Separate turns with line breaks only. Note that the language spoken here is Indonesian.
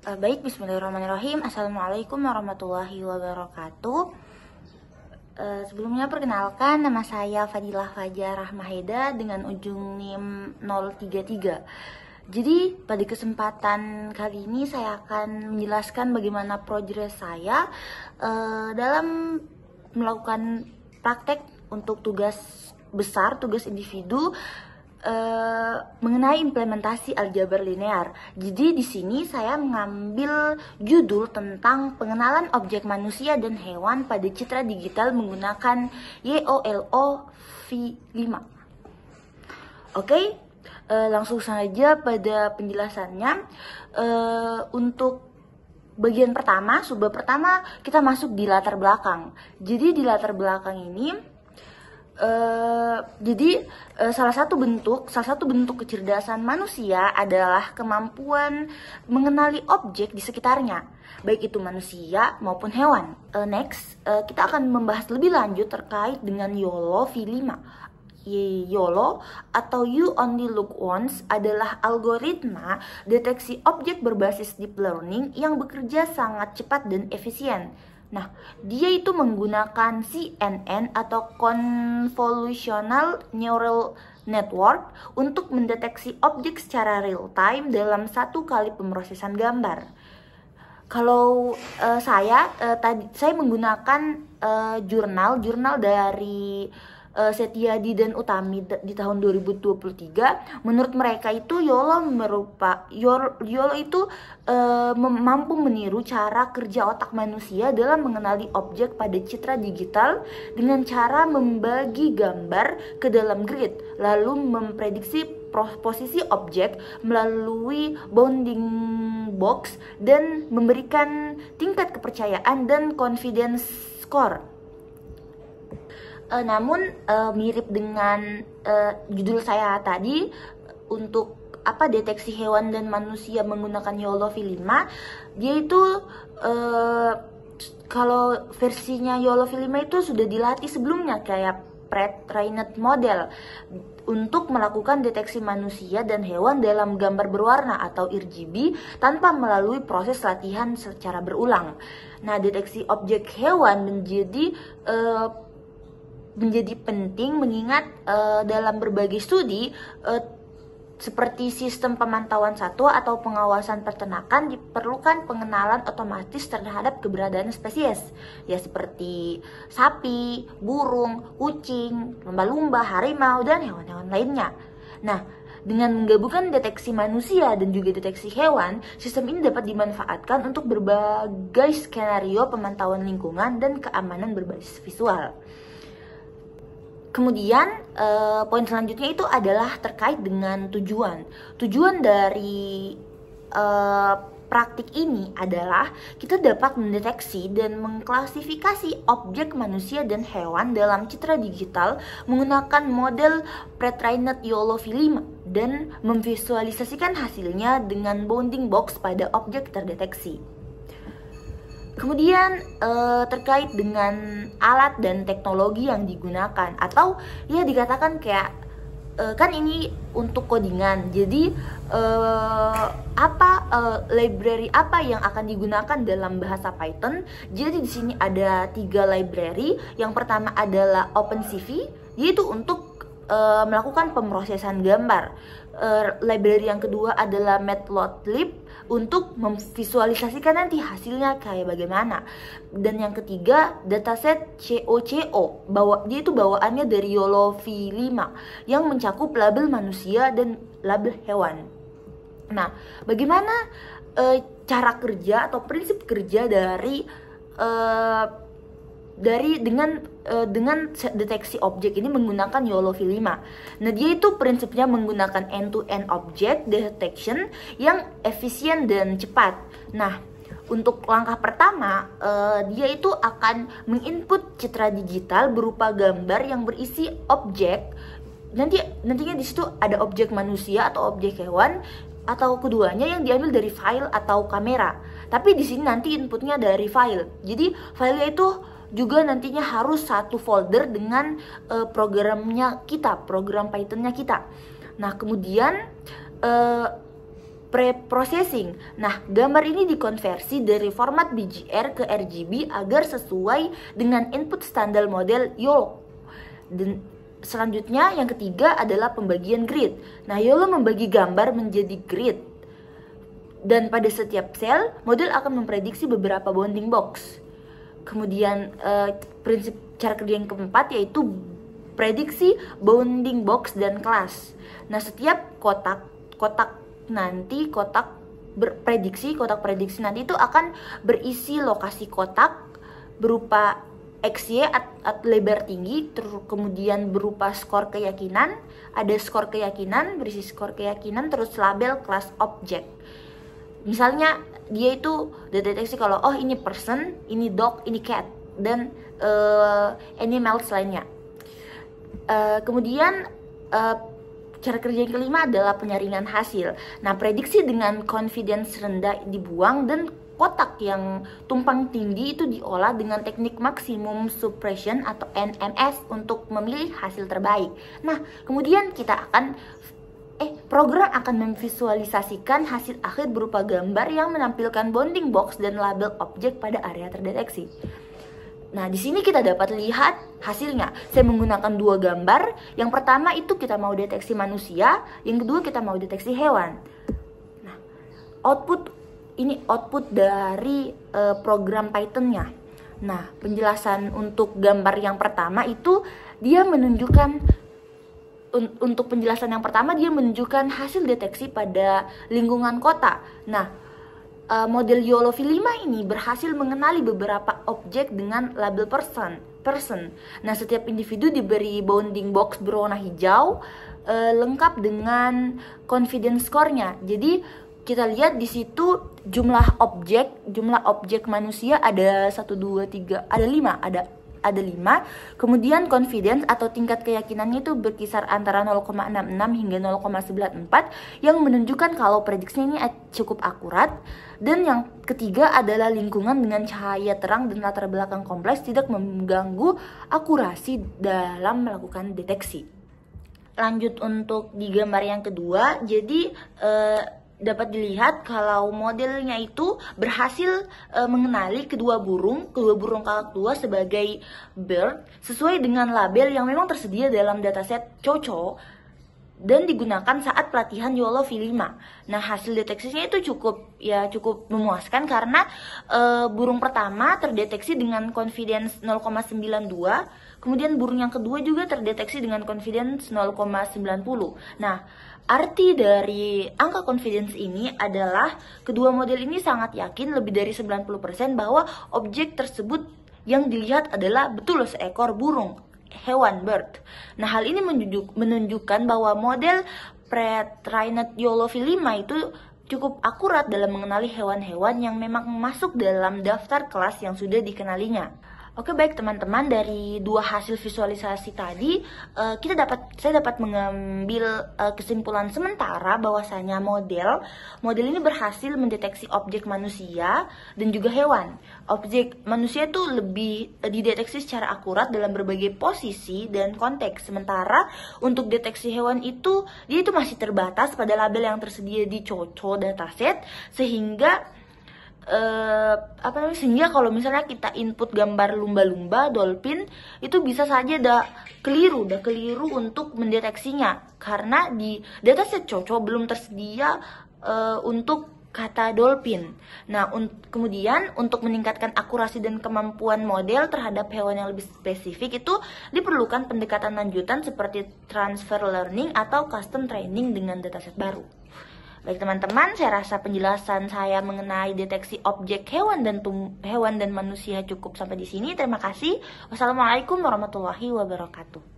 Baik, bismillahirrahmanirrahim. Assalamualaikum warahmatullahi wabarakatuh. Sebelumnya perkenalkan, nama saya Fadilah Fajar Rahmaheda dengan ujung NIM 033. Jadi pada kesempatan kali ini saya akan menjelaskan bagaimana progres saya dalam melakukan praktek untuk tugas besar, tugas individu mengenai implementasi aljabar linear. Jadi di sini saya mengambil judul tentang pengenalan objek manusia dan hewan pada citra digital menggunakan YOLO V5. Oke, langsung saja pada penjelasannya. Untuk bagian pertama, subbab pertama, kita masuk di latar belakang. Jadi di latar belakang ini salah satu bentuk kecerdasan manusia adalah kemampuan mengenali objek di sekitarnya, baik itu manusia maupun hewan. Next, kita akan membahas lebih lanjut terkait dengan YOLO V5. YOLO atau You Only Look Once adalah algoritma deteksi objek berbasis deep learning yang bekerja sangat cepat dan efisien. Nah, dia itu menggunakan CNN atau Convolutional Neural Network untuk mendeteksi objek secara real time dalam satu kali pemrosesan gambar. Kalau saya menggunakan jurnal dari Setiadi dan Utami di tahun 2023. Menurut mereka itu YOLO itu mampu meniru cara kerja otak manusia dalam mengenali objek pada citra digital dengan cara membagi gambar ke dalam grid, lalu memprediksi posisi objek melalui bounding box dan memberikan tingkat kepercayaan dan confidence score. Namun mirip dengan judul saya tadi, untuk deteksi hewan dan manusia menggunakan YOLO V5, dia itu kalau versinya YOLO V5 itu sudah dilatih sebelumnya kayak pre-trained model untuk melakukan deteksi manusia dan hewan dalam gambar berwarna atau RGB tanpa melalui proses latihan secara berulang. Nah, deteksi objek hewan menjadi penting mengingat dalam berbagai studi seperti sistem pemantauan satwa atau pengawasan peternakan diperlukan pengenalan otomatis terhadap keberadaan spesies, ya seperti sapi, burung, kucing, lumba-lumba, harimau, dan hewan-hewan lainnya. Nah, dengan menggabungkan deteksi manusia dan juga deteksi hewan, sistem ini dapat dimanfaatkan untuk berbagai skenario pemantauan lingkungan dan keamanan berbasis visual. Kemudian poin selanjutnya itu adalah terkait dengan tujuan. Tujuan dari praktik ini adalah kita dapat mendeteksi dan mengklasifikasi objek manusia dan hewan dalam citra digital menggunakan model pre-trained YOLO V5 dan memvisualisasikan hasilnya dengan bounding box pada objek terdeteksi. Kemudian terkait dengan alat dan teknologi yang digunakan, atau ya dikatakan kayak kan ini untuk codingan. Jadi library apa yang akan digunakan dalam bahasa Python? Jadi di sini ada 3 library. Yang pertama adalah OpenCV, yaitu untuk melakukan pemrosesan gambar. Library yang kedua adalah Matplotlib untuk memvisualisasikan nanti hasilnya kayak bagaimana. Dan yang ketiga, dataset COCO. Dia itu bawaannya dari YOLO V5 yang mencakup label manusia dan label hewan. Nah, bagaimana cara kerja atau prinsip kerja dengan deteksi objek ini menggunakan YOLO V5. Nah, dia itu prinsipnya menggunakan end-to-end object detection yang efisien dan cepat. Nah, untuk langkah pertama, dia itu akan menginput citra digital berupa gambar yang berisi objek. Nantinya di situ ada objek manusia atau objek hewan, atau keduanya yang diambil dari file atau kamera. Tapi di sini nanti inputnya dari file. Jadi filenya itu juga nantinya harus satu folder dengan programnya kita, program Pythonnya kita. Nah, kemudian Pre-processing. Nah, gambar ini dikonversi dari format BGR ke RGB agar sesuai dengan input standar model YOLO. Dan selanjutnya yang ketiga adalah pembagian grid. Nah, YOLO membagi gambar menjadi grid. Dan pada setiap sel, model akan memprediksi beberapa bounding box. Kemudian prinsip cara kerja yang keempat yaitu prediksi bounding box dan kelas. Nah, setiap kotak prediksi nanti itu akan berisi lokasi kotak berupa XY atau lebar tinggi, terus kemudian berupa skor keyakinan, ada skor keyakinan, berisi skor keyakinan, terus label kelas objek. Misalnya dia itu deteksi kalau oh ini person, ini dog, ini cat, dan animals lainnya. Kemudian cara kerja yang kelima adalah penyaringan hasil. Nah, prediksi dengan confidence rendah dibuang dan kotak yang tumpang tindih itu diolah dengan teknik maximum suppression atau NMS untuk memilih hasil terbaik. Nah, kemudian program akan memvisualisasikan hasil akhir berupa gambar yang menampilkan bounding box dan label objek pada area terdeteksi. Nah, di sini kita dapat lihat hasilnya. Saya menggunakan dua gambar. Yang pertama itu kita mau deteksi manusia, yang kedua kita mau deteksi hewan. Nah, output dari program Python-nya. Nah, penjelasan untuk gambar yang pertama itu dia menunjukkan hasil deteksi pada lingkungan kota. Nah, model YOLO V5 ini berhasil mengenali beberapa objek dengan label person. Nah, setiap individu diberi bounding box berwarna hijau lengkap dengan confidence score-nya. Jadi kita lihat di situ jumlah objek manusia ada 1 2 3 ada 5, ada 5. Kemudian confidence atau tingkat keyakinannya itu berkisar antara 0,66 hingga 0,94 yang menunjukkan kalau prediksinya ini cukup akurat. Dan yang ketiga adalah lingkungan dengan cahaya terang dan latar belakang kompleks tidak mengganggu akurasi dalam melakukan deteksi. Lanjut untuk di gambar yang kedua, jadi dapat dilihat kalau modelnya itu berhasil mengenali kedua burung kakak sebagai bird sesuai dengan label yang memang tersedia dalam dataset COCO dan digunakan saat pelatihan YOLO V5. Nah, hasil deteksinya itu cukup memuaskan karena burung pertama terdeteksi dengan confidence 0,92, kemudian burung yang kedua juga terdeteksi dengan confidence 0,90. Nah, arti dari angka confidence ini adalah kedua model ini sangat yakin lebih dari 90% bahwa objek tersebut yang dilihat adalah betul seekor burung, hewan bird. Nah, hal ini menunjukkan bahwa model pre-trained YOLO V5 itu cukup akurat dalam mengenali hewan-hewan yang memang masuk dalam daftar kelas yang sudah dikenalinya. Oke, baik teman-teman, dari dua hasil visualisasi tadi saya dapat mengambil kesimpulan sementara bahwasanya model ini berhasil mendeteksi objek manusia dan juga hewan. Objek manusia itu lebih dideteksi secara akurat dalam berbagai posisi dan konteks, sementara untuk deteksi hewan itu dia itu masih terbatas pada label yang tersedia di COCO dataset sehingga kalau misalnya kita input gambar lumba-lumba, dolphin, itu bisa saja udah keliru untuk mendeteksinya karena di dataset COCO belum tersedia untuk kata dolphin. Nah, kemudian untuk meningkatkan akurasi dan kemampuan model terhadap hewan yang lebih spesifik itu diperlukan pendekatan lanjutan seperti transfer learning atau custom training dengan dataset baru. Baik teman-teman, saya rasa penjelasan saya mengenai deteksi objek hewan dan manusia cukup sampai di sini. Terima kasih. Wassalamualaikum warahmatullahi wabarakatuh.